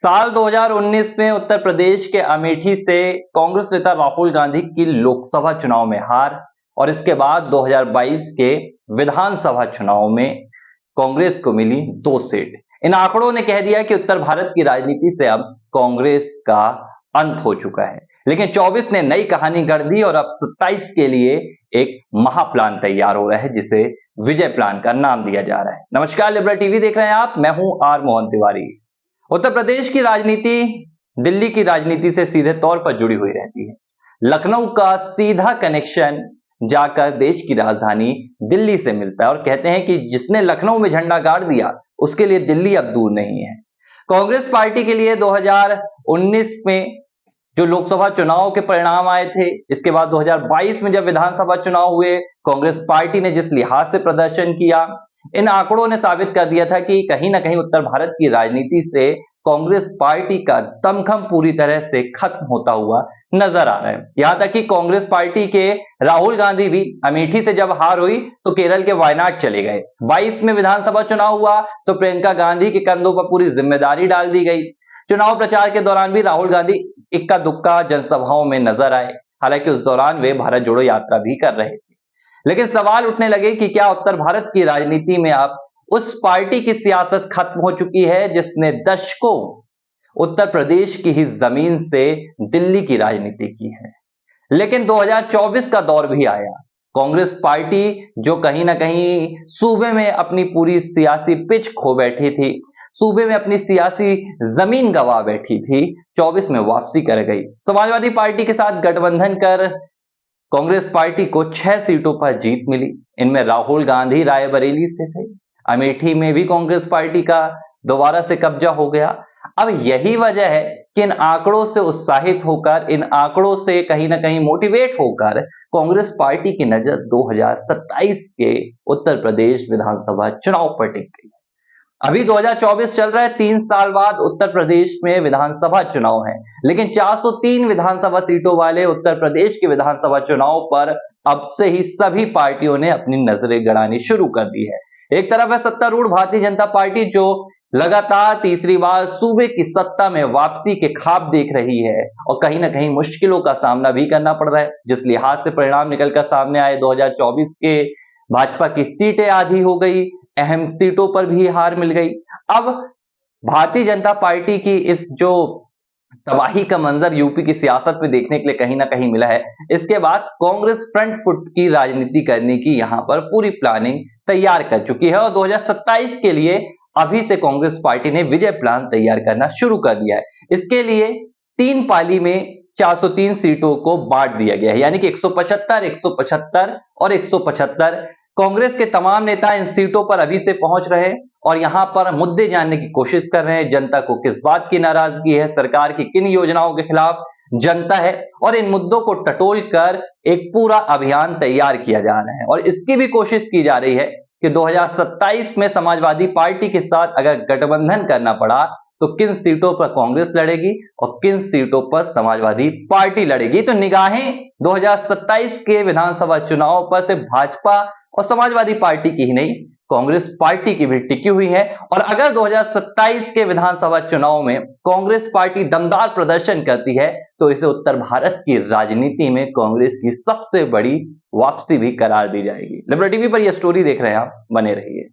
साल 2019 में उत्तर प्रदेश के अमेठी से कांग्रेस नेता राहुल गांधी की लोकसभा चुनाव में हार और इसके बाद 2022 के विधानसभा चुनाव में कांग्रेस को मिली 2 सीट। इन आंकड़ों ने कह दिया कि उत्तर भारत की राजनीति से अब कांग्रेस का अंत हो चुका है। लेकिन 24 ने नई कहानी गढ़ दी और अब 27 के लिए एक महाप्लान तैयार हो रहा है, जिसे विजय प्लान का नाम दिया जा रहा है। नमस्कार, लिबरल टीवी देख रहे हैं आप, मैं हूं आर मोहन तिवारी। उत्तर प्रदेश की राजनीति दिल्ली की राजनीति से सीधे तौर पर जुड़ी हुई रहती है। लखनऊ का सीधा कनेक्शन जाकर देश की राजधानी दिल्ली से मिलता है और कहते हैं कि जिसने लखनऊ में झंडा गाड़ दिया उसके लिए दिल्ली अब दूर नहीं है। कांग्रेस पार्टी के लिए 2019 में जो लोकसभा चुनाव के परिणाम आए थे, इसके बाद 2022 में जब विधानसभा चुनाव हुए, कांग्रेस पार्टी ने जिस लिहाज से प्रदर्शन किया, इन आंकड़ों ने साबित कर दिया था कि कहीं ना कहीं उत्तर भारत की राजनीति से कांग्रेस पार्टी का दमखम पूरी तरह से खत्म होता हुआ नजर आ रहा है। यहां तक कि कांग्रेस पार्टी के राहुल गांधी भी अमेठी से जब हार हुई तो केरल के वायनाड चले गए। 22 में विधानसभा चुनाव हुआ तो प्रियंका गांधी के कंधों पर पूरी जिम्मेदारी डाल दी गई। चुनाव प्रचार के दौरान भी राहुल गांधी इक्का दुक्का जनसभाओं में नजर आए। हालांकि उस दौरान वे भारत जोड़ो यात्रा भी कर रहे थे। लेकिन सवाल उठने लगे कि क्या उत्तर भारत की राजनीति में अब उस पार्टी की सियासत खत्म हो चुकी है जिसने दशकों उत्तर प्रदेश की ही जमीन से दिल्ली की राजनीति की है। लेकिन 2024 का दौर भी आया। कांग्रेस पार्टी जो कहीं ना कहीं सूबे में अपनी पूरी सियासी पिच खो बैठी थी, सूबे में अपनी सियासी जमीन गंवा बैठी थी, 24 में वापसी कर गई। समाजवादी पार्टी के साथ गठबंधन कर कांग्रेस पार्टी को 6 सीटों पर जीत मिली। इनमें राहुल गांधी रायबरेली से थे। अमेठी में भी कांग्रेस पार्टी का दोबारा से कब्जा हो गया। अब यही वजह है कि इन आंकड़ों से उत्साहित होकर, इन आंकड़ों से कहीं ना कहीं मोटिवेट होकर कांग्रेस पार्टी की नजर 2027 के उत्तर प्रदेश विधानसभा चुनाव पर टिक गई। अभी 2024 चल रहा है, 3 साल बाद उत्तर प्रदेश में विधानसभा चुनाव है। लेकिन 403 विधानसभा सीटों वाले उत्तर प्रदेश के विधानसभा चुनाव पर अब से ही सभी पार्टियों ने अपनी नजरें गड़ानी शुरू कर दी है। एक तरफ है सत्तारूढ़ भारतीय जनता पार्टी जो लगातार तीसरी बार सूबे की सत्ता में वापसी के ख्वाब देख रही है और कहीं ना कहीं मुश्किलों का सामना भी करना पड़ रहा है। जिस लिहाज से परिणाम निकलकर सामने आए, 2024 के भाजपा की सीटें आधी हो गई, अहम सीटों पर भी हार मिल गई। अब भारतीय जनता पार्टी की इस जो तबाही का मंजर यूपी की सियासत में देखने के लिए कहीं ना कहीं मिला है, इसके बाद कांग्रेस फ्रंट फुट की राजनीति करने की यहां पर पूरी प्लानिंग तैयार कर चुकी है और 2027 के लिए अभी से कांग्रेस पार्टी ने विजय प्लान तैयार करना शुरू कर दिया है। इसके लिए 3 पाली में 403 सीटों को बांट दिया गया है, यानी कि 175, 175 और 175। कांग्रेस के तमाम नेता इन सीटों पर अभी से पहुंच रहे हैं और यहां पर मुद्दे जानने की कोशिश कर रहे हैं। जनता को किस बात की नाराजगी है, सरकार की किन योजनाओं के खिलाफ जनता है, और इन मुद्दों को टटोल कर एक पूरा अभियान तैयार किया जा रहा है। और इसकी भी कोशिश की जा रही है कि 2027 में समाजवादी पार्टी के साथ अगर गठबंधन करना पड़ा तो किन सीटों पर कांग्रेस लड़ेगी और किन सीटों पर समाजवादी पार्टी लड़ेगी। तो निगाहें 2027 के विधानसभा चुनाव पर सिर्फ भाजपा और समाजवादी पार्टी की ही नहीं, कांग्रेस पार्टी की भी टिकी हुई है। और अगर 2027 के विधानसभा चुनाव में कांग्रेस पार्टी दमदार प्रदर्शन करती है तो इसे उत्तर भारत की राजनीति में कांग्रेस की सबसे बड़ी वापसी भी करार दी जाएगी। लिबरल टीवी पर यह स्टोरी देख रहे हैं आप, बने रहिए।